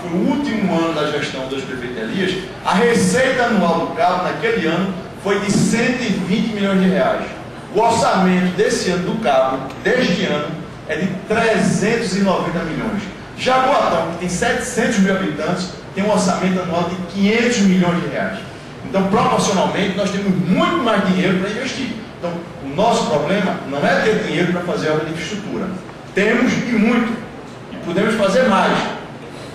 foi o último ano da gestão das prefeitos Elias, a receita anual do Cabo naquele ano foi de 120 milhões de reais. O orçamento desse ano do Cabo, deste ano, é de 390 milhões. Jaboatão, que tem 700 mil habitantes, tem um orçamento anual de 500 milhões de reais. Então, proporcionalmente, nós temos muito mais dinheiro para investir. Então, o nosso problema não é ter dinheiro para fazer obra de infraestrutura. Temos e muito. E podemos fazer mais.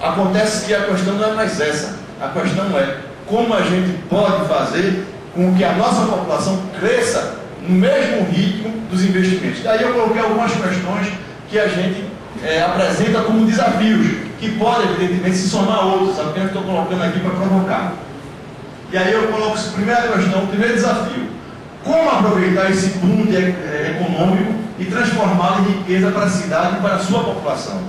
Acontece que a questão não é mais essa. A questão é como a gente pode fazer com que a nossa população cresça no mesmo ritmo dos investimentos. Daí eu coloquei algumas questões que a gente apresenta como desafios, que podem, evidentemente, se somar a outros, apenas estou colocando aqui para provocar. E aí eu coloco a primeira questão, o primeiro desafio: como aproveitar esse boom econômico e transformá-lo em riqueza para a cidade e para a sua população?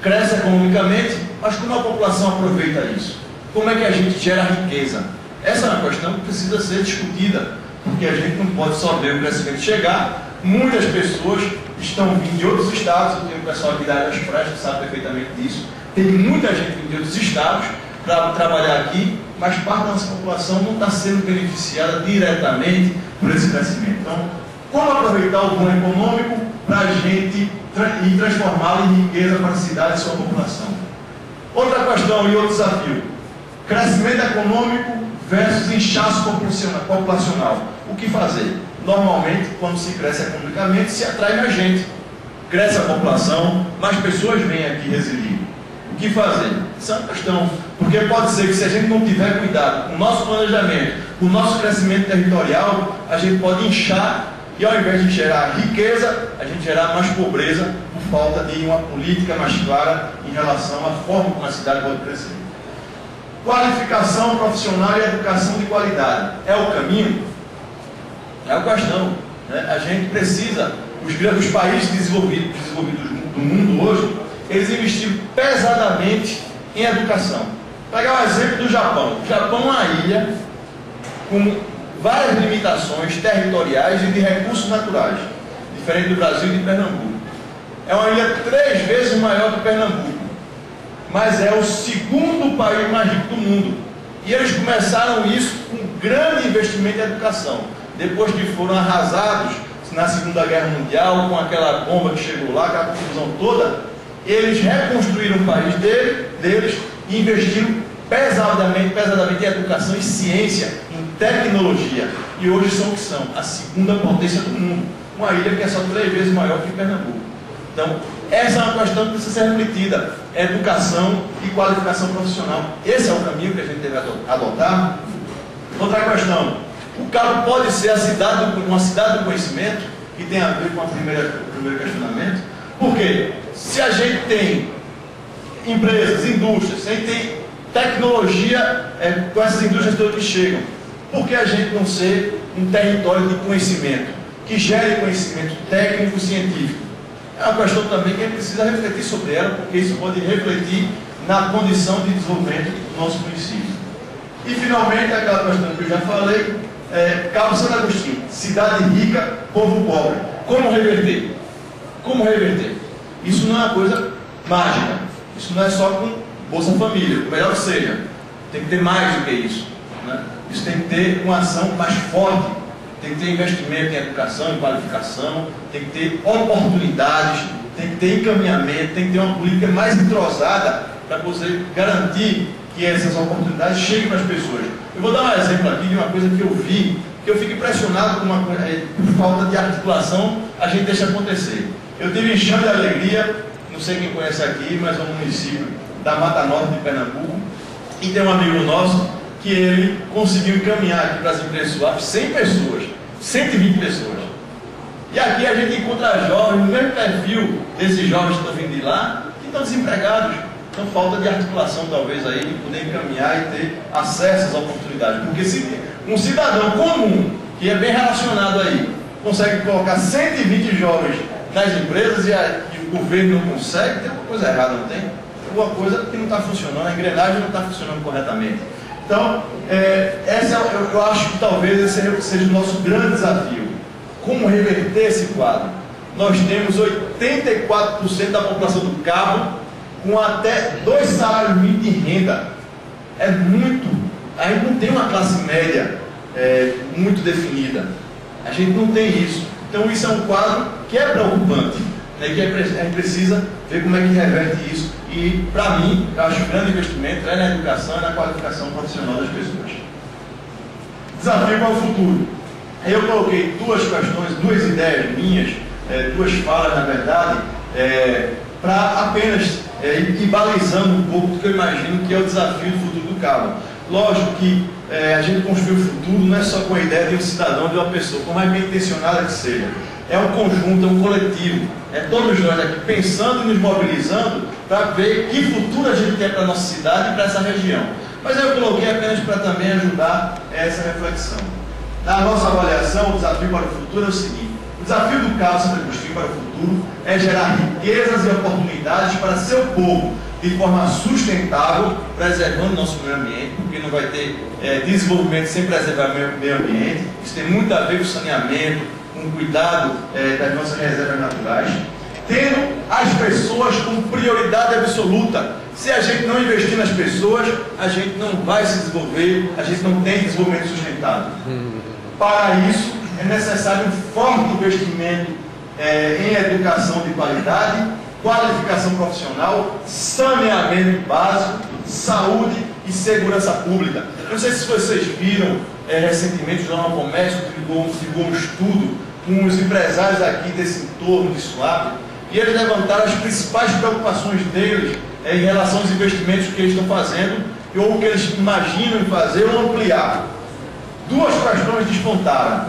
Cresce economicamente, mas como a população aproveita isso? Como é que a gente gera riqueza? Essa é uma questão que precisa ser discutida, porque a gente não pode só ver o crescimento chegar. Muitas pessoas estão vindo de outros estados, eu tenho um pessoal aqui da área das praias que sabe perfeitamente disso, tem muita gente vindo de outros estados para trabalhar aqui, mas parte da nossa população não está sendo beneficiada diretamente por esse crescimento. Então, como aproveitar o boom econômico para a gente e transformá-lo em riqueza para a cidade e sua população? Outra questão e outro desafio: crescimento econômico versus inchaço populacional. O que fazer? Normalmente, quando se cresce economicamente, se atrai mais gente. Cresce a população, mais pessoas vêm aqui residir. O que fazer? Isso é uma questão, porque pode ser que, se a gente não tiver cuidado com o nosso planejamento, com o nosso crescimento territorial, a gente pode inchar e, ao invés de gerar riqueza, a gente gerar mais pobreza por falta de uma política mais clara em relação à forma como a cidade pode crescer. Qualificação profissional e educação de qualidade é o caminho? É a questão, né? A gente precisa, os países desenvolvidos do mundo hoje, eles investiram pesadamente em educação. Vou pegar o exemplo do Japão. O Japão é uma ilha com várias limitações territoriais e de recursos naturais, diferente do Brasil e de Pernambuco. É uma ilha 3 vezes maior que Pernambuco, mas é o segundo país mais rico do mundo. E eles começaram isso com grande investimento em educação. Depois que foram arrasados na Segunda Guerra Mundial, com aquela bomba que chegou lá, aquela confusão toda, eles reconstruíram o país deles e investiram pesadamente em educação e ciência, em tecnologia. E hoje são o que são, a segunda potência do mundo. Uma ilha que é só 3 vezes maior que Pernambuco. Então, essa é uma questão que precisa ser refletida: educação e qualificação profissional. Esse é o caminho que a gente deve adotar. Outra questão: o Cabo pode ser uma cidade do conhecimento, que tem a ver com o primeiro questionamento. Por quê? Se a gente tem empresas, indústrias, se a gente tem tecnologia com essas indústrias todas que chegam, por que a gente não ser um território de conhecimento, que gere conhecimento técnico e científico? É uma questão também que a gente precisa refletir sobre ela, porque isso pode refletir na condição de desenvolvimento do nosso município. E, finalmente, aquela questão que eu já falei, Cabo Santo Agostinho, cidade rica, povo pobre. Como reverter? Como reverter? Isso não é uma coisa mágica. Isso não é só com Bolsa Família, o melhor que seja. Tem que ter mais do que isso, né? Isso tem que ter uma ação mais forte. Tem que ter investimento em educação, em qualificação, tem que ter oportunidades, tem que ter encaminhamento, tem que ter uma política mais entrosada para você garantir que essas oportunidades cheguem para as pessoas. Eu vou dar um exemplo aqui de uma coisa que eu vi, que eu fico impressionado com por falta de articulação, a gente deixa acontecer. Eu tive em Chão de Alegria, não sei quem conhece aqui, mas é um município da Mata Norte de Pernambuco, e tem um amigo nosso que ele conseguiu encaminhar aqui para as empresas SWAP 100 pessoas, 120 pessoas. E aqui a gente encontra jovens, no mesmo perfil desses jovens que estão vindo de lá, que estão desempregados. Então, falta de articulação, talvez, aí, de poder encaminhar e ter acesso às oportunidades. Porque se um cidadão comum, que é bem relacionado aí, consegue colocar 120 jovens nas empresas e o governo não consegue, tem alguma coisa errada, não tem? Alguma coisa que não está funcionando, a engrenagem não está funcionando corretamente. Então, eu acho que talvez esse seja o nosso grande desafio. Como reverter esse quadro? Nós temos 84% da população do Cabo com até 2 salários mínimos de renda. É muito. A gente não tem uma classe média muito definida. A gente não tem isso. Então isso é um quadro que é preocupante, né? Que a gente precisa ver como é que reverte isso. E, para mim, eu acho que o grande investimento é na educação e na qualificação profissional das pessoas. Desafio para o futuro. Eu coloquei 2 questões, 2 ideias minhas, 2 falas, na verdade, para apenas ir balizando um pouco do que eu imagino que é o desafio do futuro do Cabo. Lógico que a gente construir o futuro não é só com a ideia de um cidadão, de uma pessoa, por mais bem intencionada que seja. É um conjunto, é um coletivo. É todos nós aqui pensando e nos mobilizando para ver que futuro a gente quer para a nossa cidade e para essa região. Mas eu coloquei apenas para também ajudar essa reflexão. Na nossa avaliação, o desafio para o futuro é o seguinte: o desafio do Cabo Santa Agostinho para o futuro é gerar riquezas e oportunidades para seu povo, de forma sustentável, preservando nosso meio ambiente, porque não vai ter desenvolvimento sem preservar o meio ambiente. Isso tem muito a ver com saneamento, com cuidado das nossas reservas naturais, tendo as pessoas como prioridade absoluta. Se a gente não investir nas pessoas, a gente não vai se desenvolver, a gente não tem desenvolvimento sustentável. Para isso, é necessário um forte investimento em educação de qualidade, qualificação profissional, saneamento básico, saúde e segurança pública. Eu não sei se vocês viram recentemente, o Jornal do Comércio divulgou um estudo com os empresários aqui desse entorno de Suape, e eles levantaram as principais preocupações deles em relação aos investimentos que eles estão fazendo ou que eles imaginam em fazer ou ampliar. 2 questões despontaram.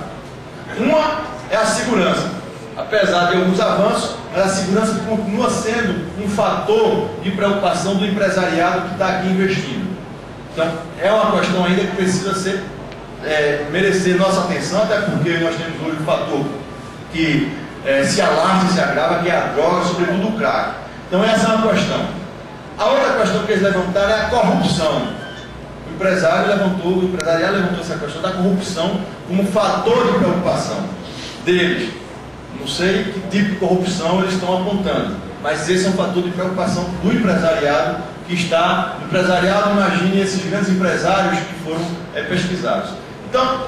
Uma é a segurança. Apesar de alguns avanços, a segurança continua sendo um fator de preocupação do empresariado que está aqui investindo. Então, é uma questão ainda que precisa merecer nossa atenção, até porque nós temos hoje um fator que se alastra e se agrava, que é a droga, sobretudo o crack. Então, essa é uma questão. A outra questão que eles levantaram é a corrupção. O empresariado levantou essa questão da corrupção como fator de preocupação deles. Não sei que tipo de corrupção eles estão apontando, mas esse é um fator de preocupação do empresariado que está. O empresariado, imagine esses grandes empresários que foram pesquisados. Então,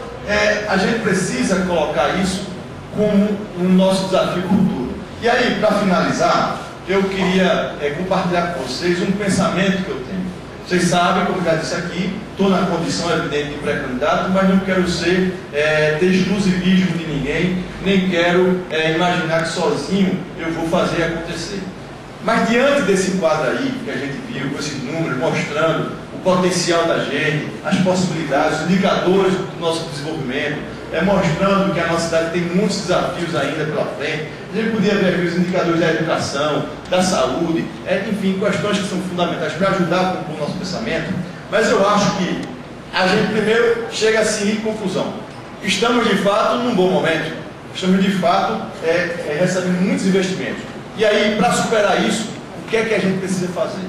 a gente precisa colocar isso como um nosso desafio futuro. E aí, para finalizar, eu queria compartilhar com vocês um pensamento que eu tenho. Vocês sabem, como já disse aqui, estou na condição evidente de pré-candidato, mas não quero ter exclusivismo de ninguém, nem quero imaginar que sozinho eu vou fazer acontecer. Mas diante desse quadro aí, que a gente viu, com esses números, mostrando o potencial da gente, as possibilidades, os indicadores do nosso desenvolvimento, mostrando que a nossa cidade tem muitos desafios ainda pela frente. A gente podia ver aqui os indicadores da educação, da saúde, enfim, questões que são fundamentais para ajudar a compor o nosso pensamento. Mas eu acho que a gente primeiro chega a seguir conclusão. Estamos de fato num bom momento, estamos de fato recebendo muitos investimentos. E aí, para superar isso, o que é que a gente precisa fazer?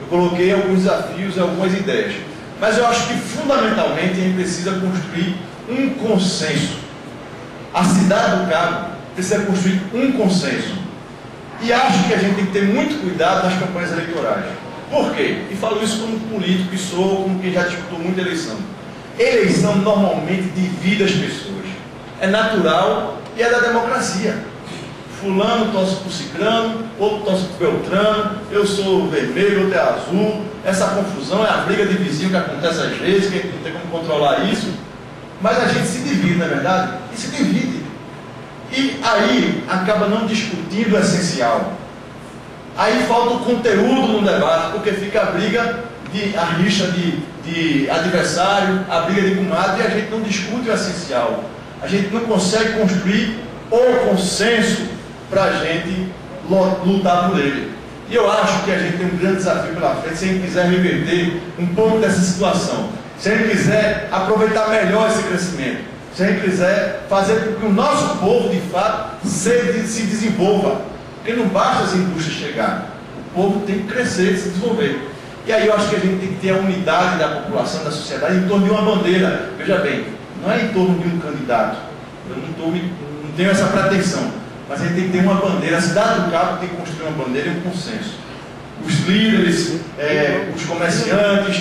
Eu coloquei alguns desafios e algumas ideias. Mas eu acho que fundamentalmente a gente precisa construir um consenso. A cidade do Cabo precisa construir um consenso. E acho que a gente tem que ter muito cuidado nas campanhas eleitorais. Por quê? E falo isso como político que sou, como quem já disputou muita eleição. Eleição normalmente divide as pessoas. É natural e é da democracia. Fulano torce por ciclano, outro torce por beltrano, eu sou vermelho, outro é azul. Essa confusão é a briga de vizinho que acontece às vezes, que a gente não tem como controlar isso. Mas a gente se divide, não é verdade? E se divide. E aí acaba não discutindo o essencial. Aí falta o conteúdo no debate, porque fica a rixa de adversário, a briga de comadre, e a gente não discute o essencial. A gente não consegue construir o consenso para a gente lutar por ele. E eu acho que a gente tem um grande desafio pela frente se a gente quiser reverter um pouco dessa situação. Se a gente quiser aproveitar melhor esse crescimento, se a gente quiser fazer com que o nosso povo, de fato, se desenvolva, porque não basta as indústrias chegar, o povo tem que crescer, se desenvolver. E aí eu acho que a gente tem que ter a unidade da população, da sociedade, em torno de uma bandeira. Veja bem, não é em torno de um candidato, eu não tenho essa pretensão, mas a gente tem que ter uma bandeira. A cidade do Cabo tem que construir uma bandeira e um consenso. os líderes, os comerciantes,